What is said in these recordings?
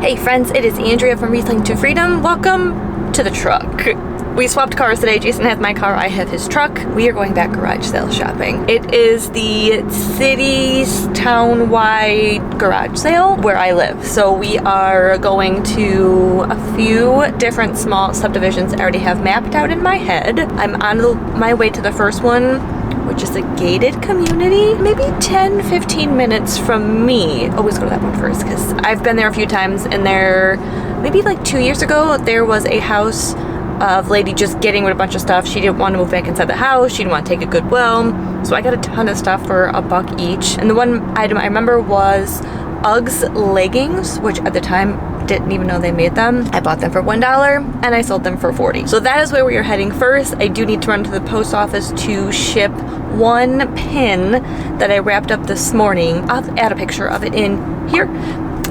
Hey friends, it is Andrea from Reselling to Freedom. Welcome to the truck. We swapped cars today. Jason has my car, I have his truck. We are going back garage sale shopping. It is the city's town-wide garage sale where I live. So we are going to a few different small subdivisions I already have mapped out in my head. I'm on my way to the first one, which is a gated community, maybe 10-15 minutes from me. Always go to that one first because I've been there a few times, and there, maybe like 2 years ago, there was a house of lady just getting rid of a bunch of stuff. She didn't want to move back inside the house. She didn't want to take a Goodwill. So I got a ton of stuff for $1 each. And the one item I remember was Uggs leggings, which at the time didn't even know they made them. I bought them for $1 and I sold them for $40. So that is where we are heading first. I do need to run to the post office to ship one pin that I wrapped up this morning. I'll add a picture of it in here.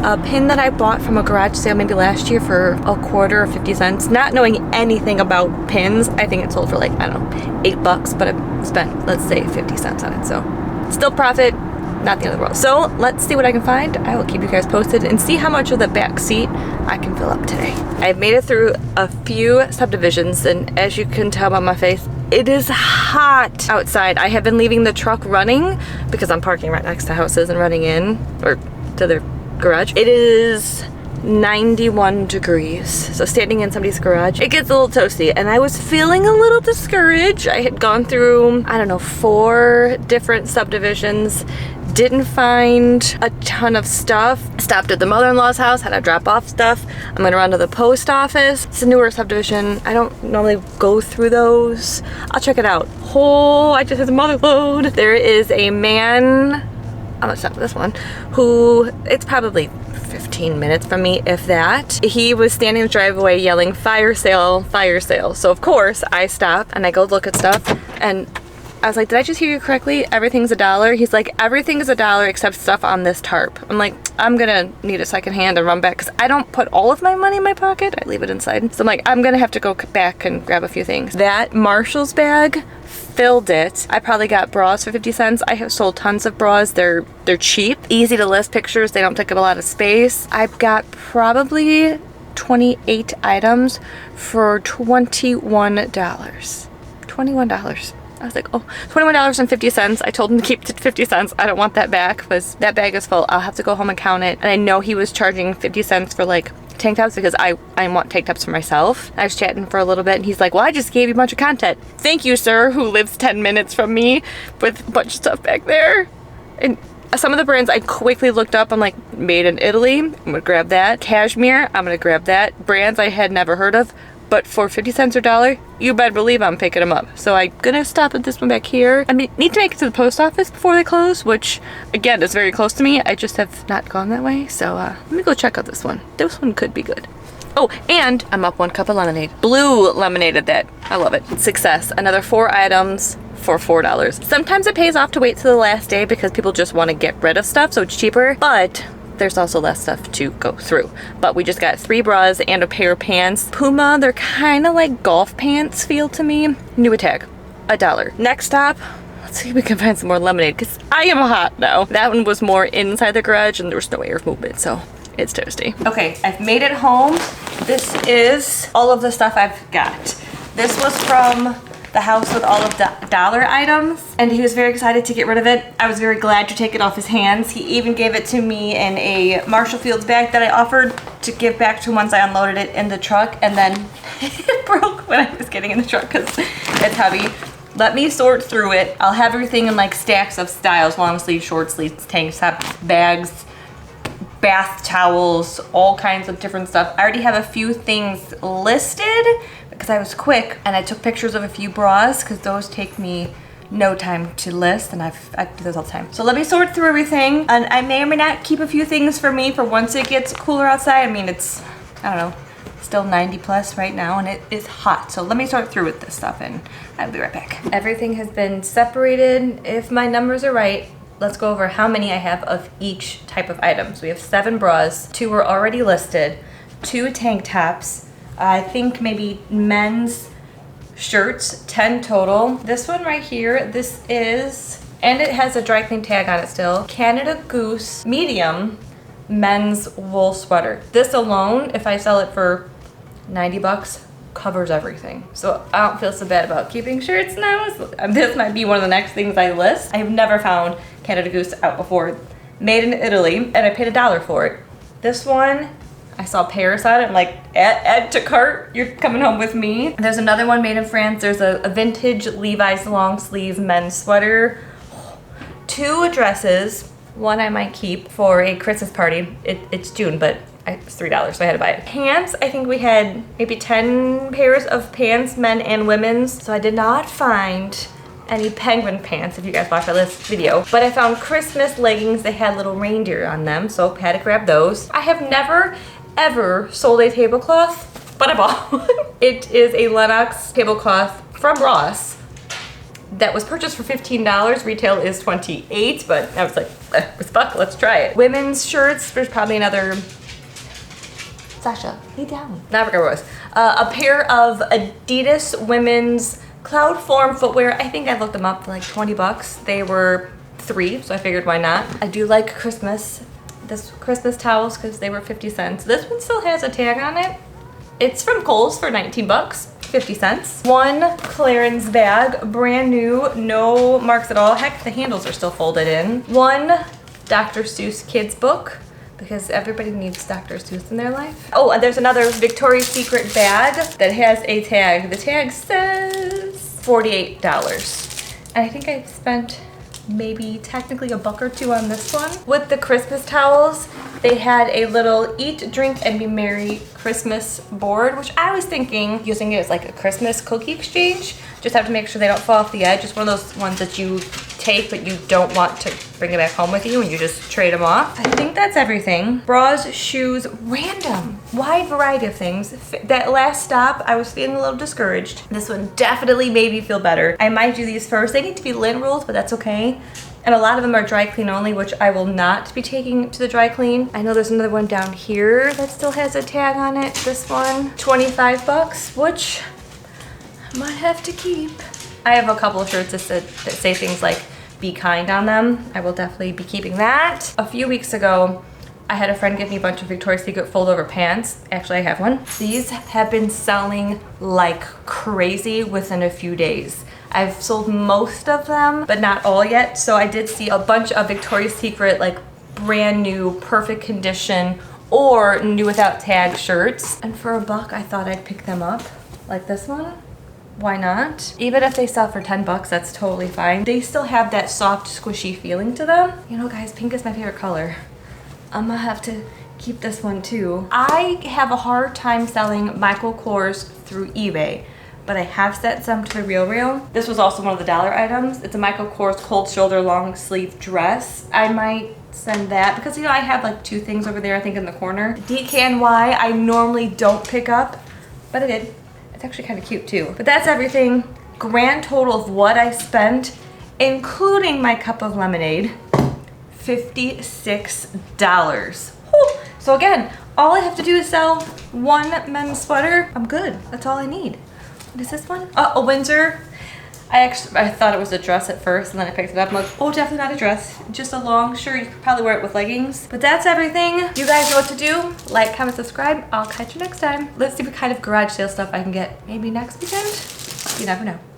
A pin that I bought from a garage sale maybe last year for $1 or 50 cents. Not knowing anything about pins, I think it sold for like, I don't know, $8, but I spent, let's say, 50 cents on it. So still profit, not the end of the world. So let's see what I can find. I will keep you guys posted and see how much of the back seat I can fill up today. I've made it through a few subdivisions, and as you can tell by my face, it is hot outside. I have been leaving the truck running because I'm parking right next to houses and running in, or to their garage. It is 91 degrees. So standing in somebody's garage, it gets a little toasty, and I was feeling a little discouraged. I had gone through, I don't know, 4 different subdivisions, didn't find a ton of stuff. Stopped at the mother-in-law's house, had to drop off stuff. I'm gonna run to the post office. It's a newer subdivision. I don't normally go through those. I'll check it out. Oh, I just hit the mother load. There is a man, I'm gonna stop this one, who, it's probably 15 minutes from me, if that. He was standing in the driveway yelling, "Fire sale, fire sale." So of course I stop and I go look at stuff, and I was like, did I just hear you correctly? Everything's $1? He's like, everything is $1 except stuff on this tarp. I'm like, I'm gonna need a second hand and run back because I don't put all of my money in my pocket. I leave it inside. So I'm like, I'm gonna have to go back and grab a few things. That Marshall's bag filled it. I probably got bras for 50 cents. I have sold tons of bras. They're cheap, easy to list pictures. They don't take up a lot of space. I've got probably 28 items for $21. $21. I was like, oh, $21.50. I told him to keep it to 50 cents. I don't want that back because that bag is full. I'll have to go home and count it. And I know he was charging 50 cents for like tank tops because I want tank tops for myself. I was chatting for a little bit and he's like, well, I just gave you a bunch of content. Thank you, sir, who lives 10 minutes from me with a bunch of stuff back there. And some of the brands I quickly looked up. I'm like, made in Italy. I'm gonna grab that. Cashmere, I'm gonna grab that. Brands I had never heard of. But for 50 cents or $1, you better believe I'm picking them up. So I'm gonna stop at this one back here. I need to make it to the post office before they close, which again is very close to me. I just have not gone that way. So let me go check out this one. This one could be good. Oh, and I'm up 1 cup of lemonade. Blue lemonade at that. I love it. Success. Another 4 items for $4. Sometimes it pays off to wait till the last day because people just want to get rid of stuff, so it's cheaper. But there's also less stuff to go through. But we just got 3 bras and a pair of pants. Puma, they're kind of like golf pants feel to me. New tag, $1. Next stop, let's see if we can find some more lemonade because I am hot now. That one was more inside the garage and there was no air movement, so it's toasty. Okay, I've made it home. This is all of the stuff I've got. This was from the house with all of the dollar items, and he was very excited to get rid of it. I was very glad to take it off his hands. He even gave it to me in a Marshall Fields bag that I offered to give back to him once I unloaded it in the truck, and then it broke when I was getting in the truck because it's heavy. Let me sort through it. I'll have everything in like stacks of styles, long sleeves, short sleeves, tank tops, bags, bath towels, all kinds of different stuff. I already have a few things listed because I was quick and I took pictures of a few bras because those take me no time to list, and I do those all the time. So let me sort through everything, and I may or may not keep a few things for me for once it gets cooler outside. I mean, it's, I don't know, still 90 plus right now and it is hot. So let me sort through with this stuff and I'll be right back. Everything has been separated. If my numbers are right, let's go over how many I have of each type of item. So we have 7 bras, 2 were already listed, 2 tank tops, I think maybe men's shirts, 10 total. This one right here, this is, and it has a dry clean tag on it still, Canada Goose medium men's wool sweater. This alone, if I sell it for 90 bucks, covers everything. So I don't feel so bad about keeping shirts now. This might be one of the next things I list. I have never found Canada Goose out before. Made in Italy, and I paid $1 for it. This one, I saw Paris on it. I'm like, add to cart, you're coming home with me. There's another one made in France. There's a vintage Levi's long sleeve men's sweater. 2 dresses. One I might keep for a Christmas party. It's June, but it's $3, so I had to buy it. Pants, I think we had maybe 10 pairs of pants, men and women's. So I did not find any penguin pants, if you guys watched my last video. But I found Christmas leggings. They had little reindeer on them, so I had to grab those. I have never, ever sold a tablecloth, but I bought one. It is a Lennox tablecloth from Ross that was purchased for $15. Retail is $28, but I was like, fuck, let's try it. Women's shirts, there's probably another, Sasha, lay down. I forgot what it was. A pair of Adidas women's Cloud Form footwear. I think I looked them up for like 20 bucks. They were 3, so I figured why not. I do like Christmas towels because they were 50 cents. This one still has a tag on it. It's from Kohl's for 19 bucks, 50 cents. One Clarins bag, brand new, no marks at all. Heck, the handles are still folded in. One Dr. Seuss kids book, because everybody needs Dr. Seuss in their life. Oh, and there's another Victoria's Secret bag that has a tag. The tag says $48. And I think I spent maybe technically $1 or $2 on this one. With the Christmas towels, they had a little eat, drink, and be merry Christmas board, which I was thinking using it as like a Christmas cookie exchange. Just have to make sure they don't fall off the edge. It's one of those ones that you take, but you don't want to bring it back home with you and you just trade them off. I think that's everything. Bras, shoes, random, wide variety of things. That last stop, I was feeling a little discouraged. This one definitely made me feel better. I might do these first. They need to be lint rolls, but that's okay. And a lot of them are dry clean only, which I will not be taking to the dry clean. I know there's another one down here that still has a tag on it. This one, 25 bucks, which I might have to keep. I have a couple of shirts that say things like be kind on them. I will definitely be keeping that. A few weeks ago, I had a friend give me a bunch of Victoria's Secret fold-over pants. Actually, I have one. These have been selling like crazy within a few days. I've sold most of them, but not all yet. So I did see a bunch of Victoria's Secret, like brand new, perfect condition, or new without tag shirts. And for $1, I thought I'd pick them up, like this one. Why not? Even if they sell for 10 bucks, that's totally fine. They still have that soft, squishy feeling to them. You know, guys, pink is my favorite color. I'm gonna have to keep this one too. I have a hard time selling Michael Kors through eBay, but I have sent some to the RealReal. This was also one of the dollar items. It's a Michael Kors cold shoulder long sleeve dress. I might send that because, you know, I have like 2 things over there, I think, in the corner. DKNY, I normally don't pick up, but I did. It's actually kind of cute too. But that's everything. Grand total of what I spent, including my cup of lemonade, $56. Whew. So again, all I have to do is sell one men's sweater. I'm good. That's all I need. What is this one? A Windsor. I thought it was a dress at first, and then I picked it up. I'm like, oh, definitely not a dress. Just a long shirt. You could probably wear it with leggings. But that's everything. You guys know what to do. Like, comment, subscribe. I'll catch you next time. Let's see what kind of garage sale stuff I can get maybe next weekend. You never know.